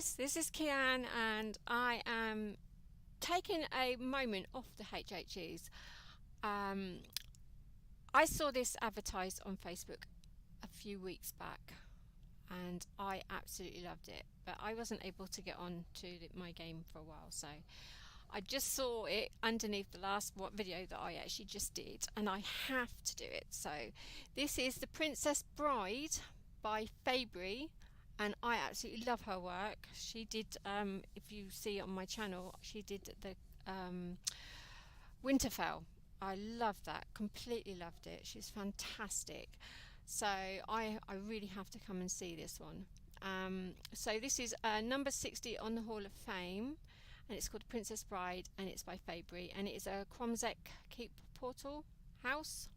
guys, this is Kianne and I am taking a moment off the HHEs. I saw this advertised on Facebook a few weeks back and I absolutely loved it, but I wasn't able to get on to my game for a while, so I just saw it underneath the last video that I actually just did and I have to do it. So this is The Princess Bride by Faebrey. And I absolutely love her work. She did, if you see on my channel, she did the Winterfell. I love that, completely loved it. She's fantastic. So I really have to come and see this one. So this is number 60 on the Hall of Fame, and it's called Princess Bride, and it's by Faebrey, and it is a Kromzek keep portal house.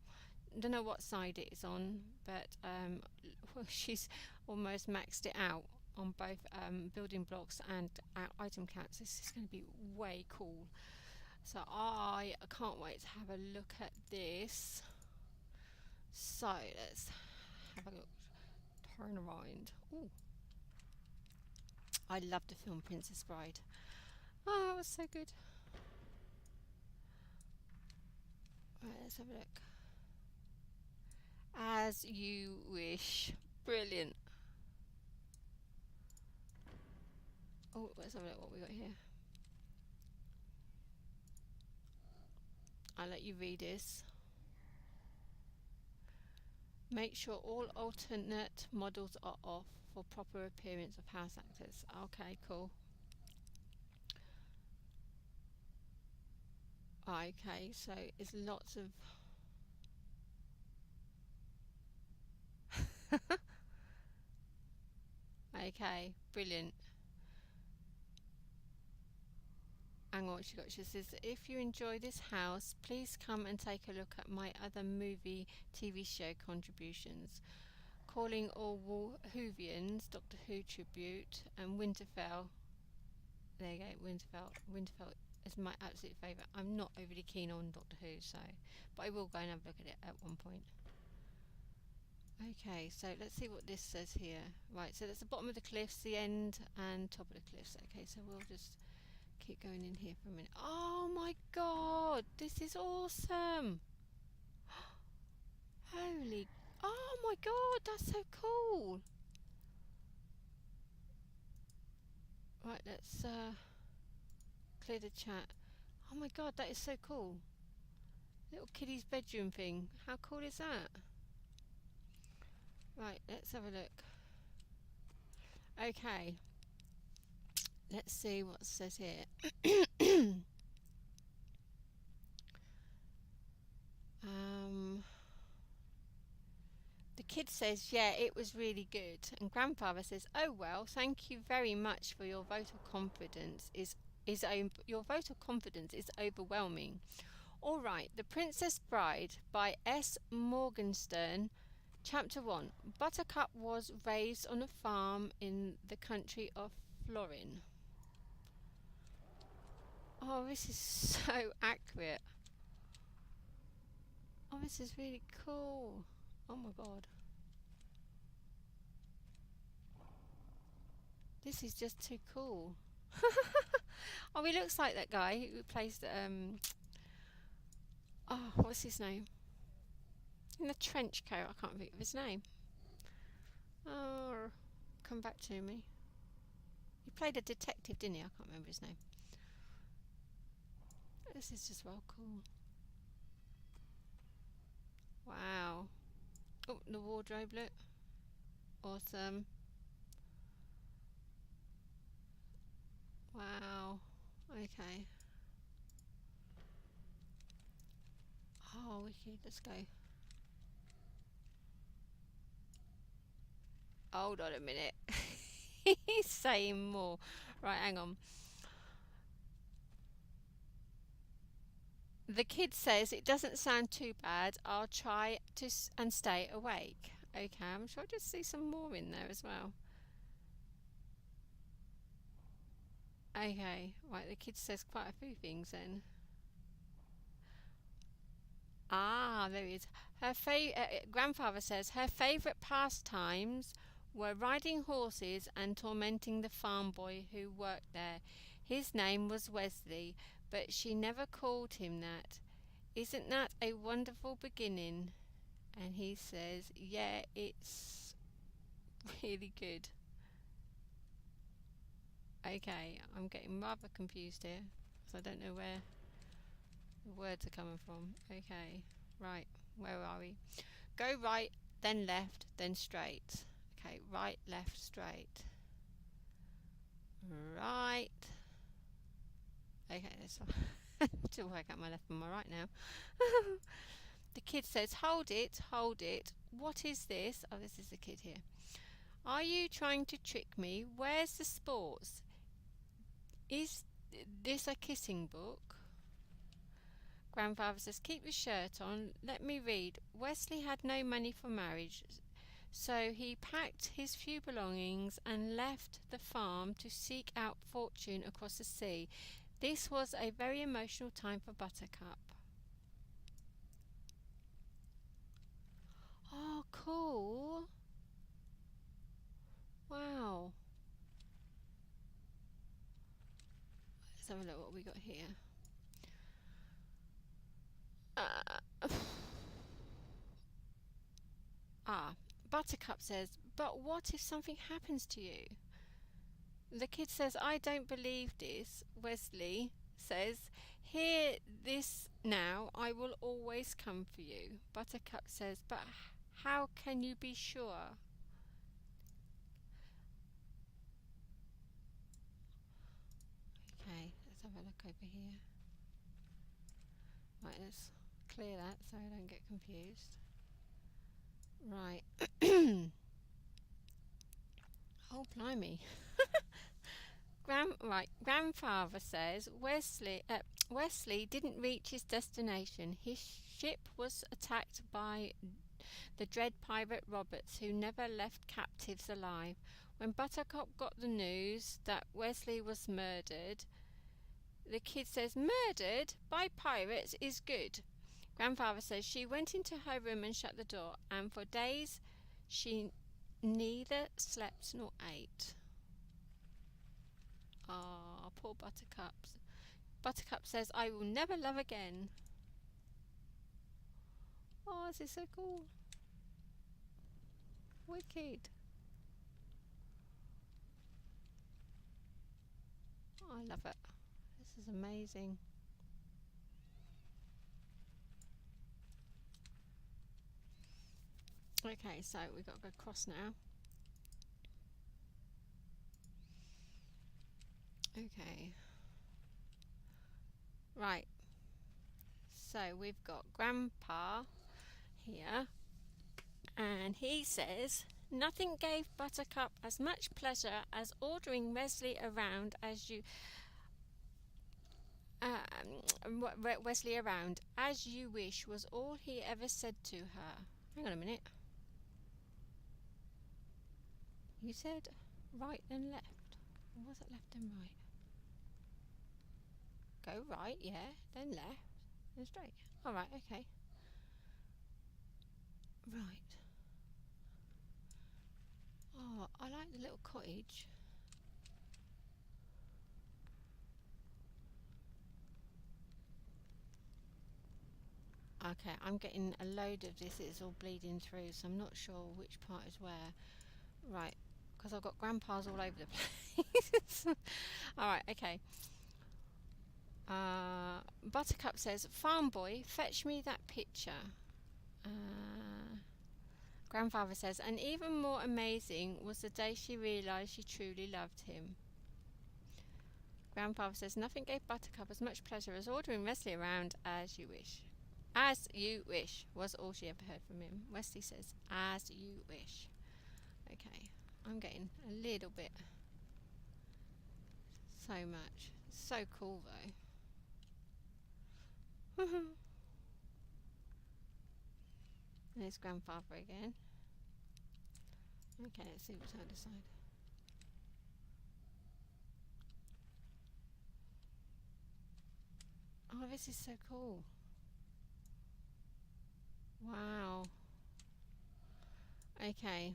Don't know what side it is on, but she's almost maxed it out on both building blocks and item counts. This is going to be way cool. So I can't wait to have a look at this. So let's have a look. Turn around. Ooh. I love the film Princess Bride. Oh, it was so good. Right, let's have a look. As you wish. Brilliant. Oh, let's have a look what we got here. I'll let you read this. Make sure all alternate models are off for proper appearance of house actors. Okay, cool. Okay, so it's lots of okay, brilliant. Hang on, what she got? She says, if you enjoy this house, please come and take a look at my other movie TV show contributions. Calling all Whovians, Doctor Who tribute, and Winterfell. There you go, Winterfell. Winterfell is my absolute favourite. I'm not overly keen on Doctor Who, so, but I will go and have a look at it at one point. Okay, so let's see what this says here. Right, so that's the bottom of the cliffs, the end, and top of the cliffs. Okay, so we'll just keep going in here for a minute. Oh my god, this is awesome! Holy, oh my god, that's so cool! Right, let's clear the chat. Oh my god, that is so cool. Little kiddie's bedroom thing. How cool is that? Right, let's have a look. Okay, let's see what it says here. The kid says, yeah, it was really good. And grandfather says, oh well, thank you very much for your vote of confidence. Your vote of confidence is overwhelming. All right, The Princess Bride by S. Morgenstern. Chapter 1. Buttercup was raised on a farm in the country of Florin. Oh, this is so accurate. Oh, this is really cool. Oh my god. This is just too cool. Oh, he looks like that guy who plays the, oh, what's his name? In the trench coat, I can't think of his name. Oh, come back to me. He played a detective, didn't he? I can't remember his name. This is just well cool. Wow. Oh, the wardrobe, look. Awesome. Wow. Okay. Oh, wicked. Let's go. Hold on a minute. He's saying more. Right, hang on. The kid says it doesn't sound too bad. I'll try to and stay awake. Okay, I'm sure I just see some more in there as well. Okay, right, the kid says quite a few things then. Ah, there he is. Her grandfather says her favourite pastimes were riding horses and tormenting the farm boy who worked there. His name was Wesley, but she never called him that. Isn't that a wonderful beginning? And he says, yeah, it's really good. Okay, I'm getting rather confused here, because I don't know where the words are coming from. Okay, right, where are we? Go right, then left, then straight. Okay, right, left, straight. Right. Okay, let's to work out my left and my right now. The kid says, hold it, hold it. What is this? Oh, this is the kid here. Are you trying to trick me? Where's the sports? Is this a kissing book? Grandfather says, keep your shirt on. Let me read. Wesley had no money for marriage, so he packed his few belongings and left the farm to seek out fortune across the sea. This was a very emotional time for Buttercup. Oh, cool. Wow. Let's have a look what we got here. Buttercup says, but what if something happens to you? The kid says, I don't believe this. Wesley says, hear this now, I will always come for you. Buttercup says, but how can you be sure? Okay, let's have a look over here. Right, let's clear that so I don't get confused. Right. Oh, blimey. Grandfather says Wesley didn't reach his destination. His ship was attacked by the dread pirate Roberts, who never left captives alive. When Buttercup got the news that Wesley was murdered, the kid says, murdered by pirates is good. Grandfather says she went into her room and shut the door, and for days she neither slept nor ate. Ah, poor Buttercup. Buttercup says, I will never love again. Oh, this is so cool. Wicked. Oh, I love it. This is amazing. Okay, so we've got to go across now. Okay. Right. So we've got Grandpa here, and he says, nothing gave Buttercup as much pleasure as ordering Wesley around as you wish was all he ever said to her. Hang on a minute. You said right and left. Or was it left and right? Go right, yeah, then left, then straight. Alright, okay. Right. Oh, I like the little cottage. Okay, I'm getting a load of this. It's all bleeding through, so I'm not sure which part is where. Right, because I've got grandpas all over the place. Alright, okay. Buttercup says, farm boy, fetch me that picture. Grandfather says, and even more amazing was the day she realised she truly loved him. Grandfather says, nothing gave Buttercup as much pleasure as ordering Wesley around as you wish. As you wish was all she ever heard from him. Wesley says, as you wish. Okay, I'm getting a little bit. So much. So cool though. There's Grandfather again. Okay, let's see what's on the side. Oh, this is so cool. Wow. Okay.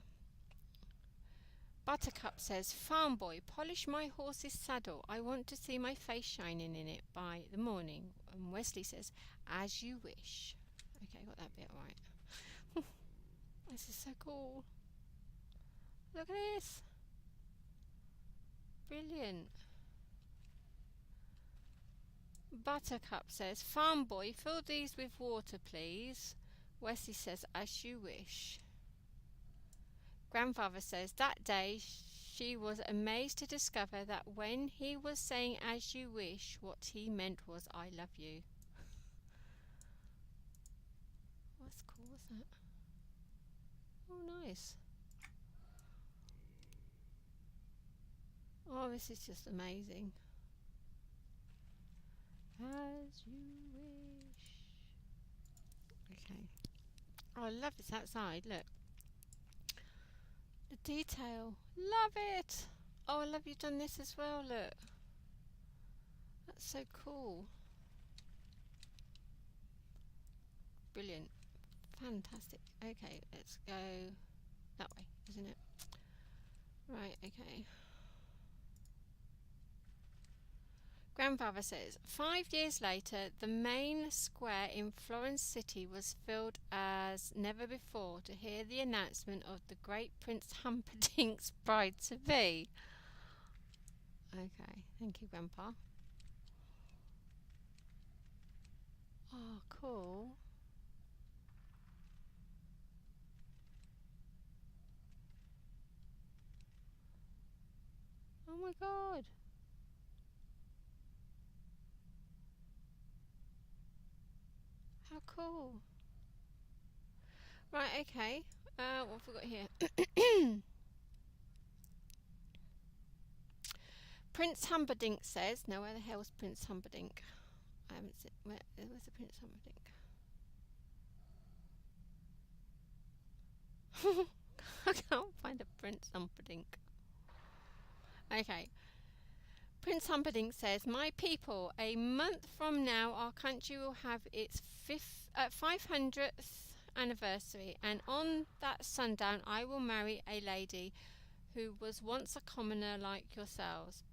Buttercup says, Farm boy, polish my horse's saddle. I want to see my face shining in it by the morning. And Wesley says, as you wish. Okay, got that bit right. This is so cool. Look at this. Brilliant. Buttercup says, Farm boy, fill these with water, please. Wesley says, as you wish. Grandfather says, that day she was amazed to discover that when he was saying as you wish, what he meant was I love you. What's cool is that? Oh, nice. Oh, this is just amazing. As you wish. Okay. Oh, I love this outside, look. The detail. Love it! Oh, I love you've done this as well, look. That's so cool. Brilliant. Fantastic. Okay, let's go that way, isn't it? Right, okay. Grandfather says, 5 years later, the main square in Florence City was filled as never before to hear the announcement of the great Prince Humperdinck's bride-to-be. Okay, thank you, Grandpa. Oh, cool. Oh my God. How cool. Right, okay. What have we got here? Prince Humperdinck says, now where the hell's Prince Humperdinck? I haven't seen, where's the Prince Humperdinck? I can't find a Prince Humperdinck. Okay. Prince Humperdinck says, my people, a month from now our country will have its 500th anniversary, and on that sundown I will marry a lady who was once a commoner like yourselves.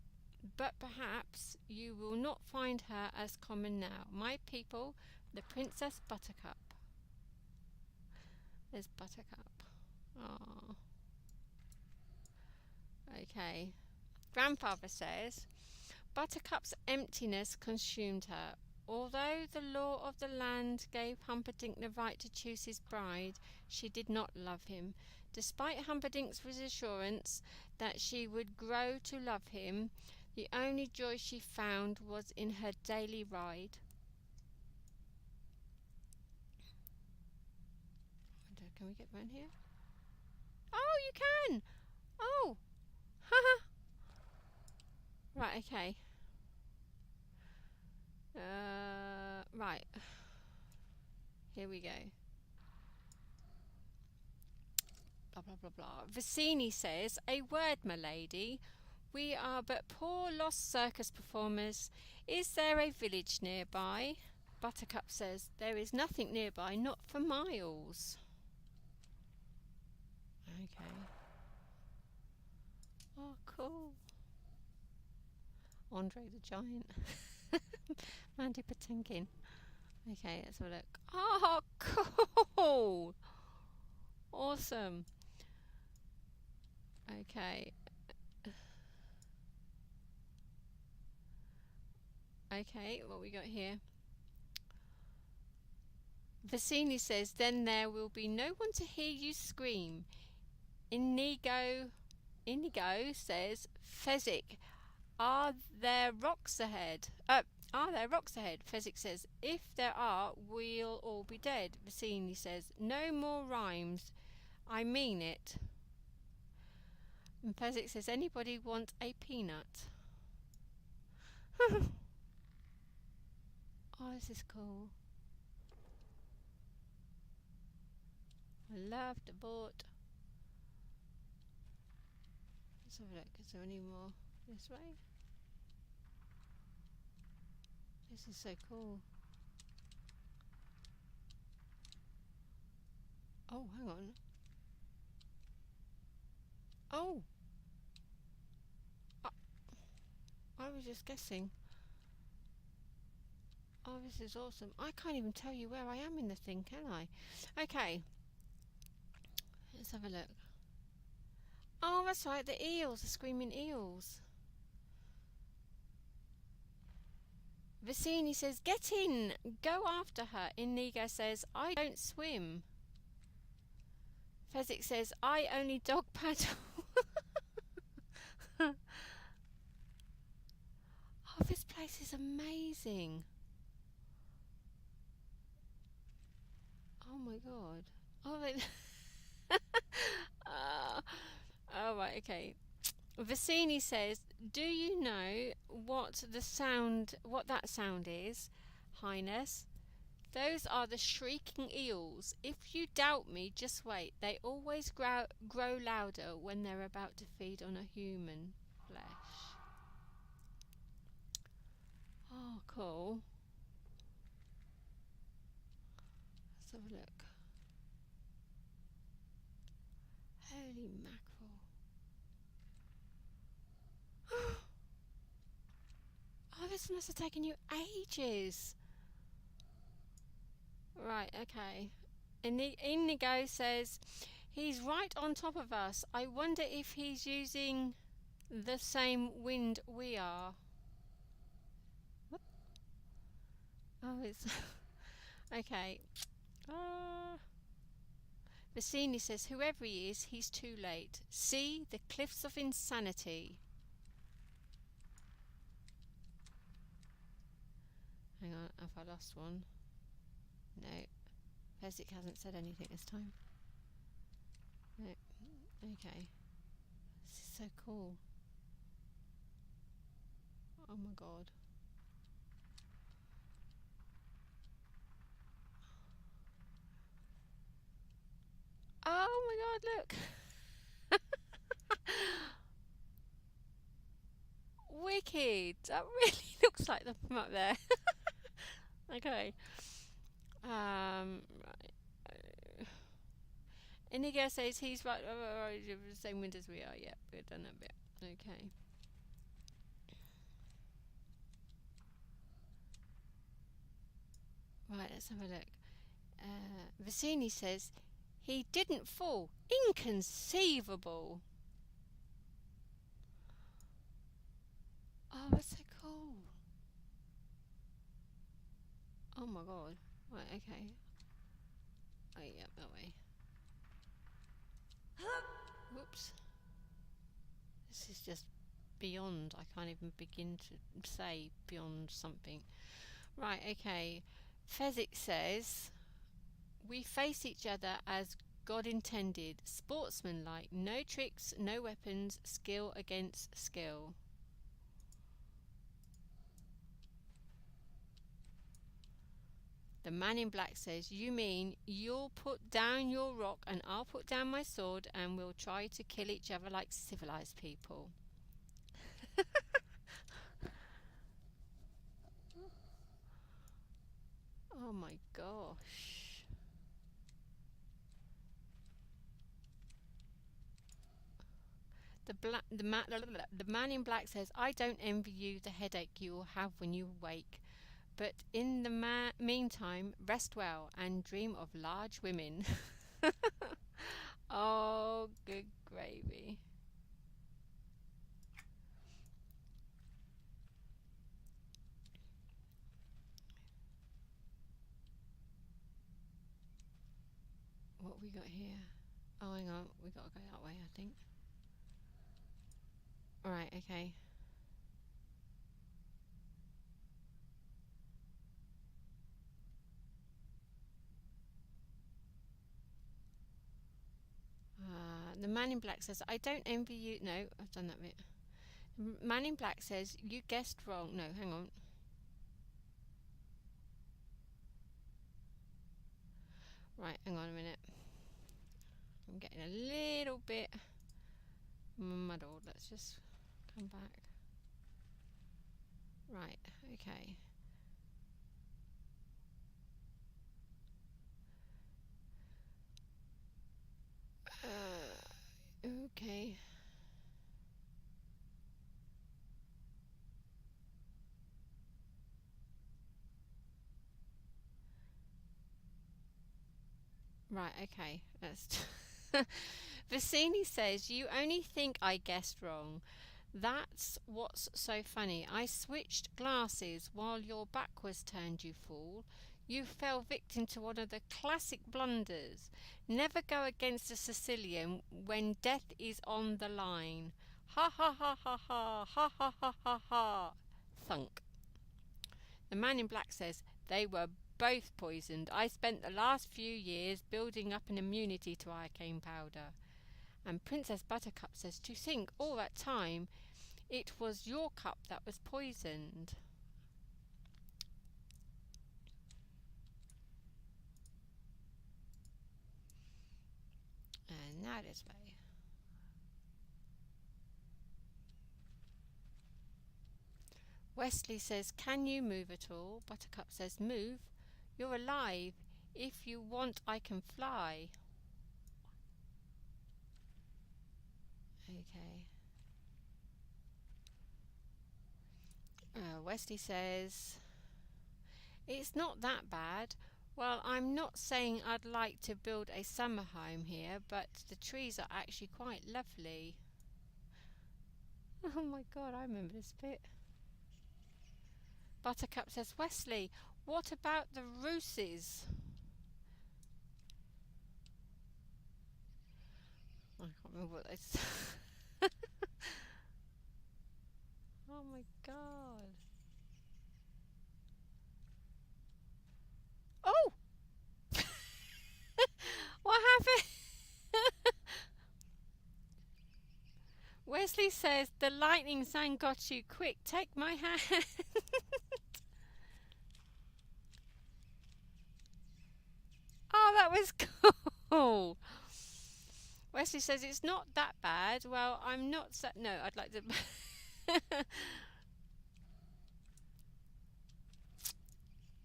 But perhaps you will not find her as common now. My people, the Princess Buttercup. There's Buttercup. Aww. Okay. Grandfather says, Buttercup's emptiness consumed her. Although the law of the land gave Humperdinck the right to choose his bride, she did not love him. Despite Humperdinck's reassurance that she would grow to love him, the only joy she found was in her daily ride. Can we get round here? Oh, you can! Oh! Haha! Right, okay. Right. Here we go. Blah, blah, blah, blah. Vicini says, a word, my lady. We are but poor lost circus performers. Is there a village nearby? Buttercup says, there is nothing nearby, not for miles. Okay. Oh, cool. Andre the Giant. Mandy Patinkin. Okay, let's have a look. Oh, cool. Awesome. Okay. Okay, what we got here? Vicini says, then there will be no one to hear you scream. Inigo says, Fezzik, are there rocks ahead? Are there rocks ahead? Fezzik says, if there are, we'll all be dead. Vicini says, no more rhymes. I mean it. And Fezzik says, anybody want a peanut? Oh, this is cool. I love the boat. Let's have a look. Is there any more this way? This is so cool. Oh, hang on. Oh, was just guessing. Oh, this is awesome. I can't even tell you where I am in the thing, can I? Okay. Let's have a look. Oh, that's right, the eels, the screaming eels. Vicini says, get in, go after her. Inigo says, I don't swim. Fezzik says, I only dog paddle. Oh, this place is amazing. Oh my god. Oh, they oh, right, okay. Vicini says, do you know what that sound is, Highness? Those are the shrieking eels. If you doubt me, just wait. They always grow louder when they're about to feed on a human flesh. Oh, cool. Let's have a look. Holy mackerel. Oh, this must have taken you ages. Right, okay. Inigo says, he's right on top of us. I wonder if he's using the same wind we are. What? Oh, it's... okay. Vicini says, whoever he is, he's too late. See, the cliffs of insanity. Hang on, have I lost one? No. Fezzik hasn't said anything this time. No. Okay. This is so cool. Oh my god. Oh my god, look! Wicked! That really looks like them from up there. Okay. Right. Inigo says he's right, the same wind as we are. Yep, we've done that bit. Okay. Right, let's have a look. Vicini says he didn't fall. Inconceivable. Oh, that's so cool. Oh my god. Right, okay. Oh, yeah, that way. Whoops. This is just beyond. I can't even begin to say beyond something. Right, okay. Fezzik says, we face each other as God intended, sportsmanlike, no tricks, no weapons, skill against skill. The man in black says, you mean you'll put down your rock and I'll put down my sword and we'll try to kill each other like civilized people. Oh my gosh. The man in black says, I don't envy you the headache you will have when you wake. But in the meantime, rest well and dream of large women. Oh, good gravy. What we got here? Oh, hang on. We got to go that way, I think. Alright, okay. The man in black says, I don't envy you. No, I've done that bit. Man in black says, you guessed wrong. No, hang on. Right, hang on a minute. I'm getting a little bit muddled. Let's just come back. Right, okay. Okay. Right, okay. That's Vicini says, you only think I guessed wrong. That's what's so funny. I switched glasses while your back was turned, you fool. You fell victim to one of the classic blunders. Never go against a Sicilian when death is on the line. Ha ha ha ha ha ha ha ha ha ha. Thunk. The man in black says, they were both poisoned. I spent the last few years building up an immunity to arcane powder. And Princess Buttercup says, to think all that time it was your cup that was poisoned. And now this way. Wesley says, can you move at all? Buttercup says, move? You're alive. If you want, I can fly. Okay. Wesley says, it's not that bad. Well, I'm not saying I'd like to build a summer home here, but the trees are actually quite lovely. Oh my god, I remember this bit. Buttercup says, Wesley, what about the rooses? I can't remember what they said. Oh my god. Oh! What happened? Wesley says, the lightning sound got you. Quick, take my hand. Oh, that was cool. Wesley says, it's not that bad. Well, I'm not... No, I'd like to...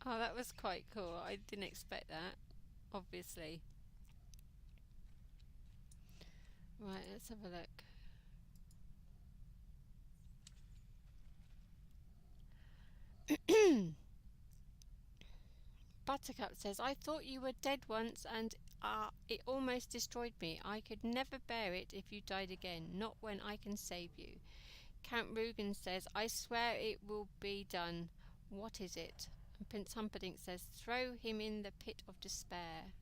Oh, that was quite cool. I didn't expect that, obviously. Right, let's have a look. Buttercup says, I thought you were dead once and it almost destroyed me. I could never bear it if you died again, not when I can save you. Count Rugen says, I swear it will be done. What is it? And Prince Humperdinck says, throw him in the pit of despair.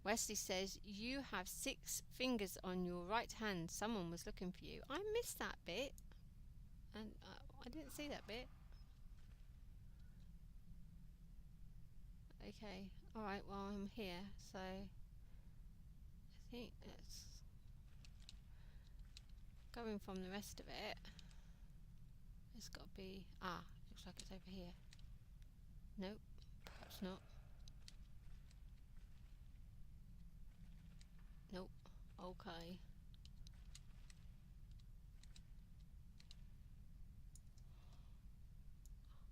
Wesley says, you have 6 fingers on your right hand. Someone was looking for you. I missed that bit. And I didn't see that bit. Okay, alright, well I'm here, so I think it's going from the rest of it. It's got to be, looks like it's over here. Nope, perhaps not. Nope, okay.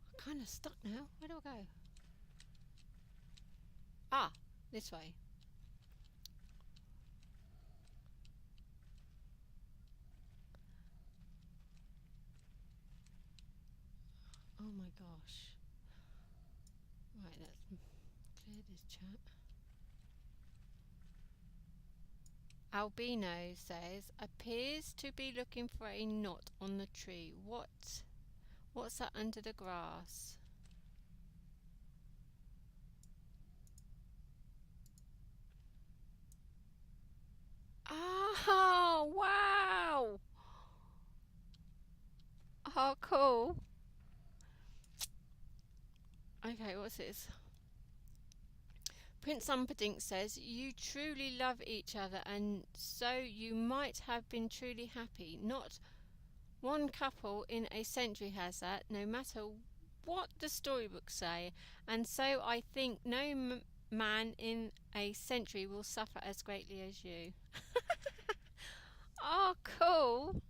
I'm kind of stuck now, where do I go? This way. Oh my gosh. Right, let's clear this chat. Albino says, appears to be looking for a knot on the tree. What's that under the grass? Oh, wow! Oh, cool. Okay, what's this? Prince Humperdinck says, you truly love each other and so you might have been truly happy. Not one couple in a century has that, no matter what the storybooks say. And so I think no man in a century will suffer as greatly as you. Oh, cool.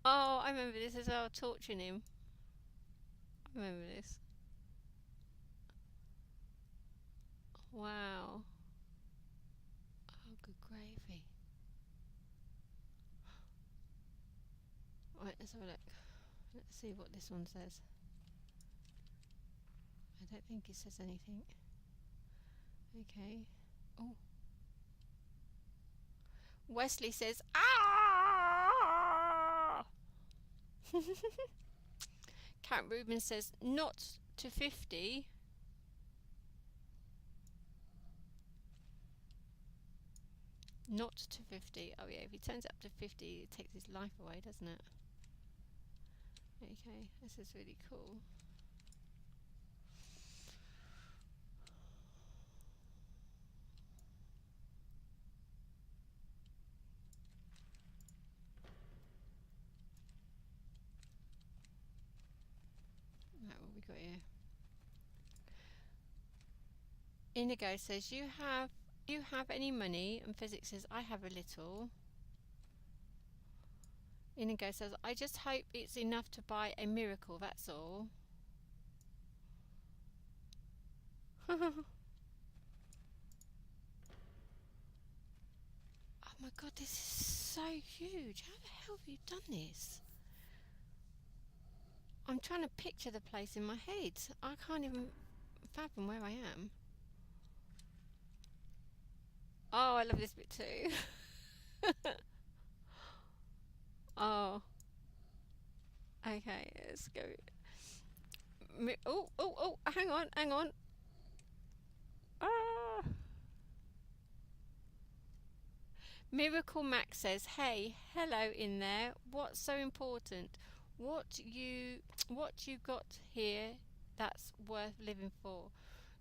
Oh, I remember this as well, torturing him. I remember this. Wow. Oh, good gravy. Right, let's have a look. Let's see what this one says. I don't think he says anything. Okay. Oh. Wesley says, ah! Cat Rubin says, not to 50. Not to 50. Oh yeah, if he turns it up to 50, it takes his life away, doesn't it? Okay, this is really cool. Right, what we got here? Inigo says, you have any money? And Physics says, I have a little. Inigo says, I just hope it's enough to buy a miracle, that's all. Oh my god, this is so huge. How the hell have you done this? I'm trying to picture the place in my head. I can't even fathom where I am. Oh, I love this bit too. Oh. Okay, let's go. Oh, hang on. Ah. Miracle Max says, hey, hello in there. What's so important? What you got here that's worth living for?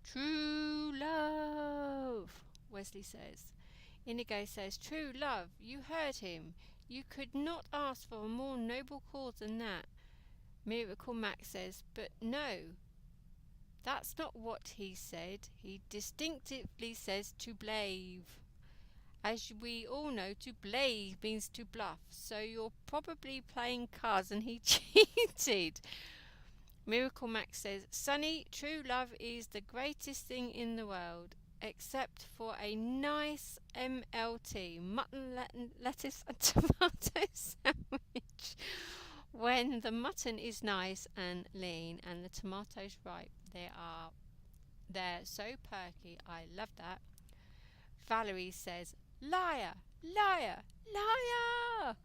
True love, Wesley says. Inigo says, true love, you heard him. You could not ask for a more noble cause than that. Miracle Max says, but no, that's not what he said. He distinctively says to blave. As we all know, to blave means to bluff, so you're probably playing cards and he cheated. Miracle Max says, Sonny, true love is the greatest thing in the world, except for a nice MLT, mutton, lettuce and tomato sandwich. When the mutton is nice and lean and the tomatoes ripe, they're so perky. I love that. Valerie says, liar, liar, liar.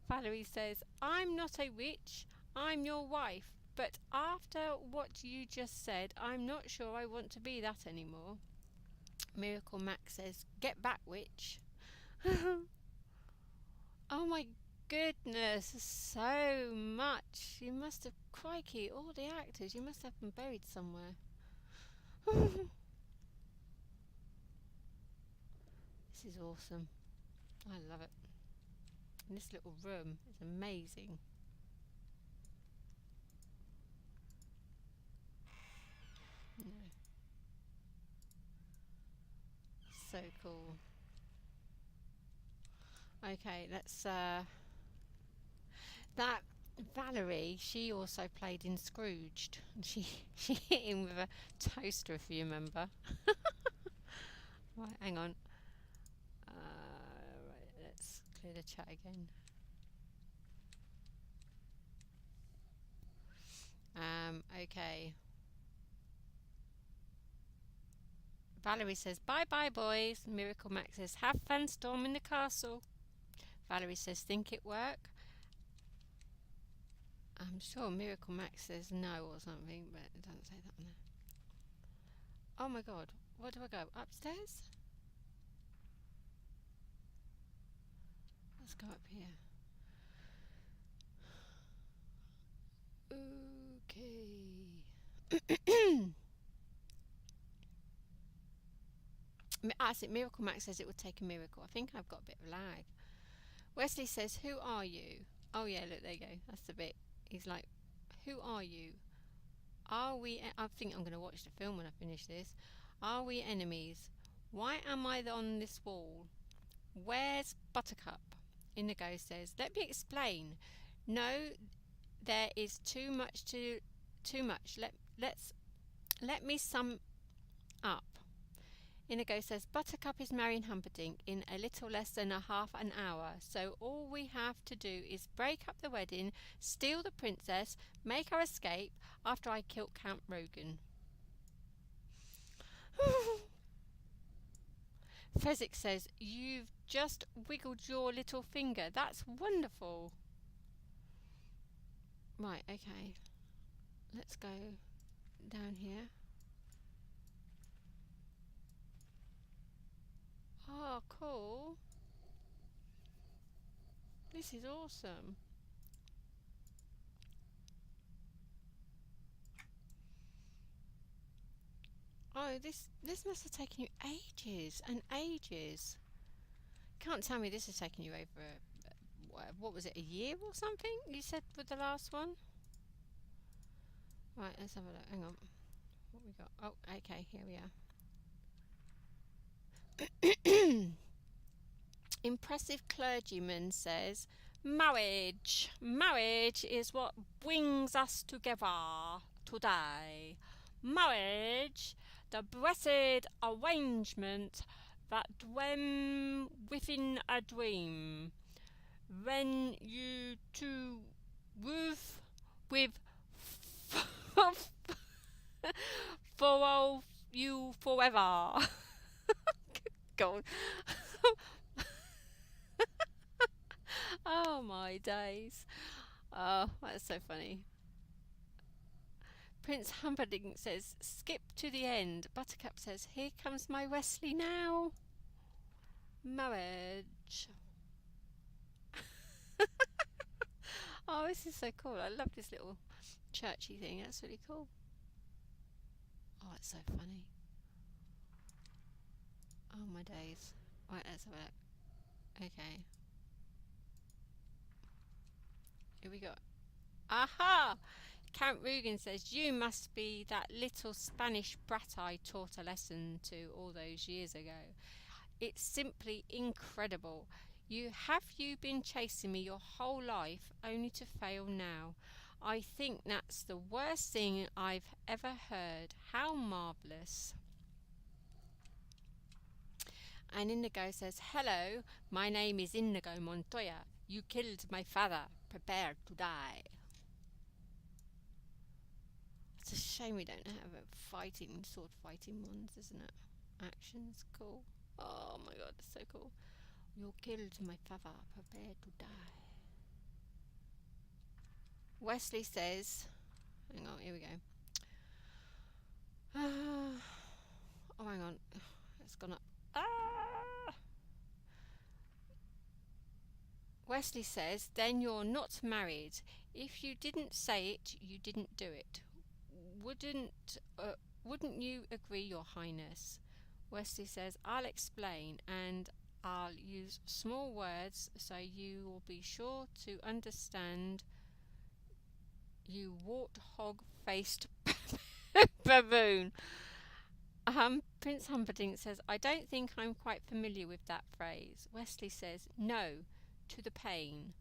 Valerie says, I'm not a witch, I'm your wife, but after what you just said, I'm not sure I want to be that anymore. Miracle Max says, get back, witch. Oh my goodness, so much. You must have, crikey, all the actors, you must have them buried somewhere. This is awesome. I love it. And this little room is amazing. No. So cool. Okay, let's that Valerie, she also played in Scrooged. She hit him with a toaster, if you remember. Right, hang on. Right, let's clear the chat again. Okay. Valerie says, bye bye boys. Miracle Max says, have fun storming the castle. Valerie says, think it work? I'm sure Miracle Max says no or something, but it doesn't say that on there. Oh my god, where do I go? Upstairs? Let's go up here. Okay. I think Miracle Max says it would take a miracle. I think I've got a bit of lag. Wesley says, who are you? Oh yeah, look, there you go. That's the bit. He's like, who are you? Are we... I think I'm going to watch the film when I finish this. Are we enemies? Why am I on this wall? Where's Buttercup? Inigo says, let me explain. No, there is too much. Let me sum up. Inigo says, Buttercup is marrying Humperdinck in a little less than a half an hour, so all we have to do is break up the wedding, steal the princess, make her escape after I kill Count Rogan. Fezzik says, you've just wiggled your little finger. That's wonderful. Right, okay. Let's go down here. Oh, cool. This is awesome. Oh, this must have taken you ages and ages. Can't tell me this has taken you over, what was it, a year or something? You said with the last one? Right, let's have a look. Hang on. What we got? Oh, okay, here we are. Impressive clergyman says, marriage is what brings us together today. Marriage, the blessed arrangement that dwell within a dream. When you two roof with for you forever. God. Oh my days. Oh, that's so funny. Prince Humperdinck says, skip to the end. Buttercup says, here comes my Wesley now. Marriage. Oh, this is so cool. I love this little churchy thing. That's really cool. Oh, it's so funny. Oh my days. Right, let's have a look. Okay. Here we go. Aha! Count Rugen says, you must be that little Spanish brat I taught a lesson to all those years ago. It's simply incredible. You been chasing me your whole life only to fail now? I think that's the worst thing I've ever heard. How marvellous. And Indigo says, hello, my name is Indigo Montoya. You killed my father. Prepare to die. It's a shame we don't have a sword fighting ones, isn't it? Actions, cool. Oh my god, that's so cool. You killed my father. Prepare to die. Wesley says, hang on, here we go. Oh, hang on. It's gone up. Wesley says, then you're not married. If you didn't say it, you didn't do it. Wouldn't you agree, Your Highness? Wesley says, I'll explain, and I'll use small words so you will be sure to understand, you warthog-faced baboon. Prince Humperdinck says, I don't think I'm quite familiar with that phrase. Wesley says, no, to the pain.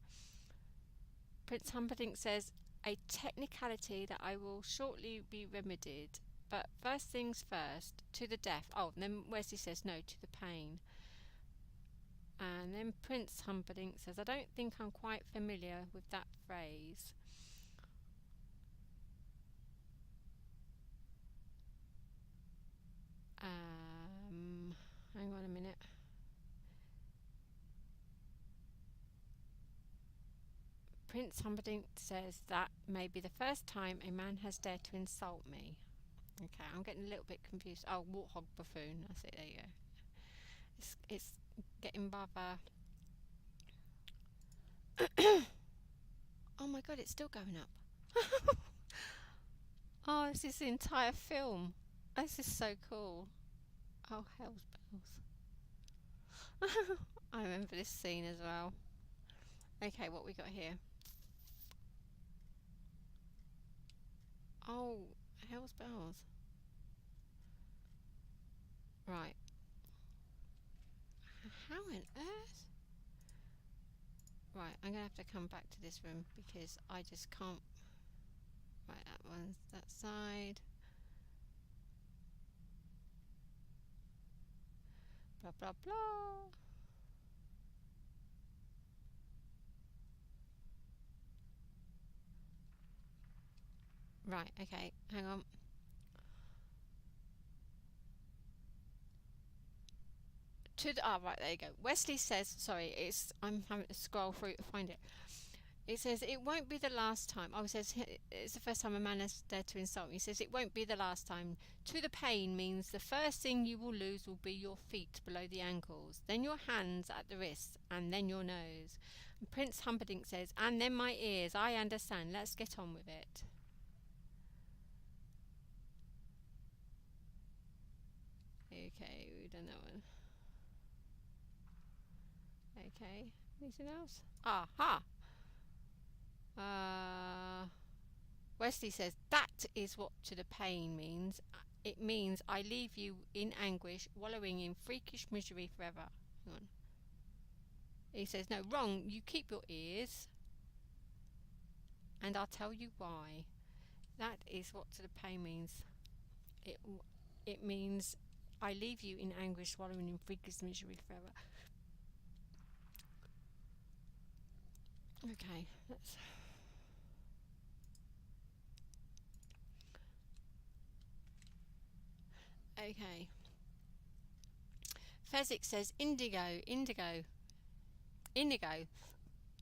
Prince Humperdinck says, a technicality that I will shortly be remedied. But first things first, to the death. Oh, and then Wesley says, no, to the pain. And then Prince Humperdinck says, I don't think I'm quite familiar with that phrase. Hang on a minute. Prince Humperdinck says that may be the first time a man has dared to insult me. Okay, I'm getting a little bit confused. Oh, warthog buffoon. That's it. There you go. It's getting rather. Oh my god, it's still going up. Oh, this is the entire film. This is so cool. Oh, hell's bells. I remember this scene as well. Okay, what we got here? Oh, hell's bells. Right. How on earth? Right, I'm going to have to come back to this room because I just can't. Right, that one's that side. Blah, blah, blah. Right, okay, hang on. To the right, there you go. Wesley says, sorry, I'm having to scroll through to find it. It says, it won't be the last time. Oh, it says, it's the first time a man has dared to insult me. He says, it won't be the last time. To the pain means the first thing you will lose will be your feet below the ankles, then your hands at the wrists, and then your nose. And Prince Humperdinck says, and then my ears. I understand. Let's get on with it. Okay, we've done that one. Okay, anything else? Aha! Wesley says, that is what to the pain means. It means I leave you in anguish, wallowing in freakish misery forever. Hang on. He says, no, wrong. You keep your ears, and I'll tell you why. That is what to the pain means. It means I leave you in anguish, wallowing in freakish misery forever. Okay, let's... Okay. Fezzik says, indigo.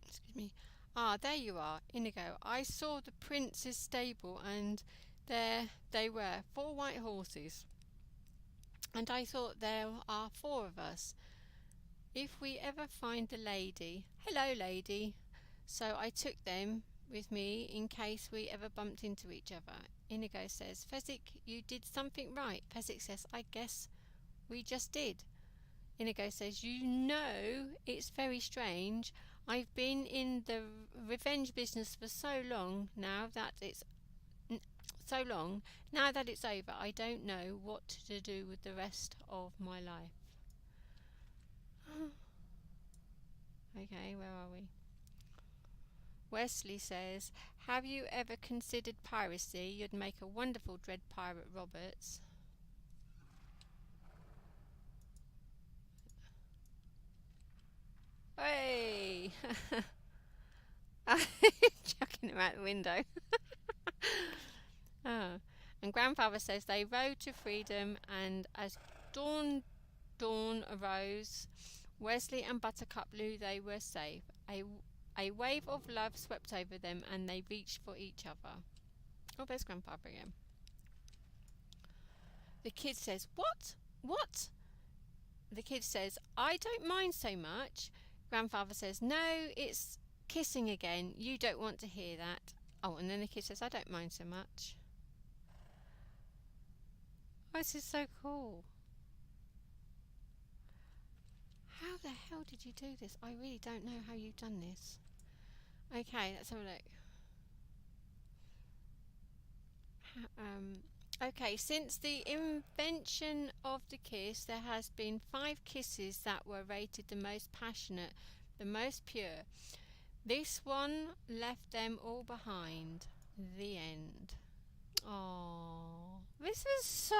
Excuse me. Ah, there you are, Indigo. I saw the prince's stable, and there they were, 4 white horses. And I thought, there are 4 of us. If we ever find the lady... Hello, lady. So I took them with me in case we ever bumped into each other. Indigo says, Fezzik, you did something right. Fezzik says, I guess we just did. Indigo says, you know, it's very strange. I've been in the revenge business for so long now that it's over. I don't know what to do with the rest of my life. Okay, where are we? Wesley says, have you ever considered piracy? You'd make a wonderful Dread Pirate, Roberts. Hey! Chucking him out the window. And grandfather says they rode to freedom, and as dawn arose, Wesley and Buttercup knew they were safe. A wave of love swept over them, and they reached for each other. Oh, there's grandfather again. The kid says, what? What? The kid says, I don't mind so much. Grandfather says, no, it's kissing again. You don't want to hear that. Oh, and then the kid says, I don't mind so much. Oh, this is so cool. How the hell did you do this? I really don't know how you've done this. Okay, let's have a look. Okay, since the invention of the kiss, there has been 5 kisses that were rated the most passionate, the most pure. This one left them all behind. The end. Oh, this is so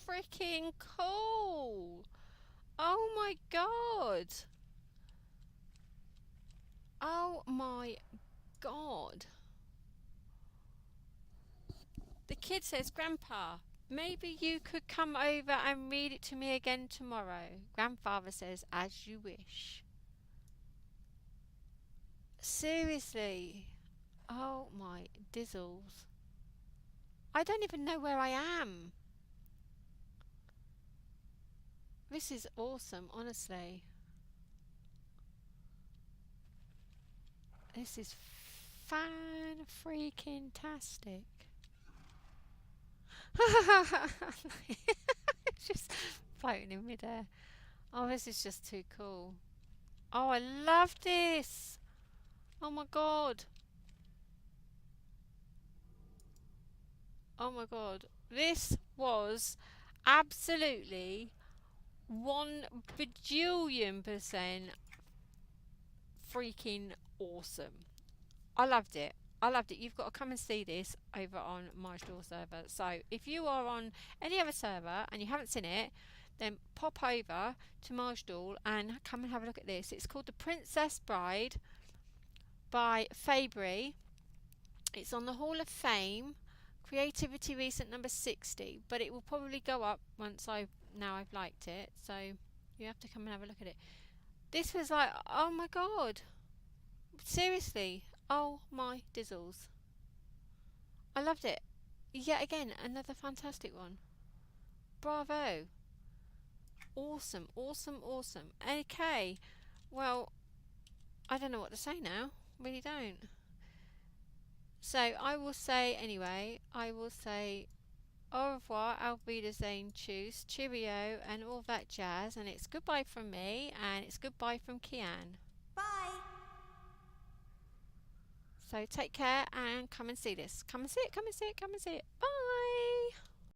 freaking cool. Oh my god. Oh my god. The kid says, Grandpa, maybe you could come over and read it to me again tomorrow. Grandfather says, as you wish. Seriously. Oh my dizzles. I don't even know where I am. This is awesome, honestly. This is fan-freaking-tastic. Just floating in midair. Oh, this is just too cool. Oh, I love this. Oh my god. Oh my god. This was absolutely 1 bajillion% freaking awesome. I loved it. I loved it. You've got to come and see this over on Maj'dul server. So if you are on any other server and you haven't seen it, then pop over to Maj'dul and come and have a look at this. It's called The Princess Bride by Faebrey. It's on the Hall of Fame, Creativity Recent number 60, but it will probably go up once I've liked it. So You have to come and have a look at it. This was like, oh my god, seriously, oh my dizzles. I loved it. Yet again, another fantastic one. Bravo. Awesome, awesome, awesome. Okay, well, I don't know what to say now. Really don't. So I will say, anyway, I will say au revoir, auf Wiedersehen, tschüss, cheerio, and all that jazz. And it's goodbye from me, and it's goodbye from Kianne. Bye. So take care and come and see this. Come and see it, come and see it, come and see it. Bye.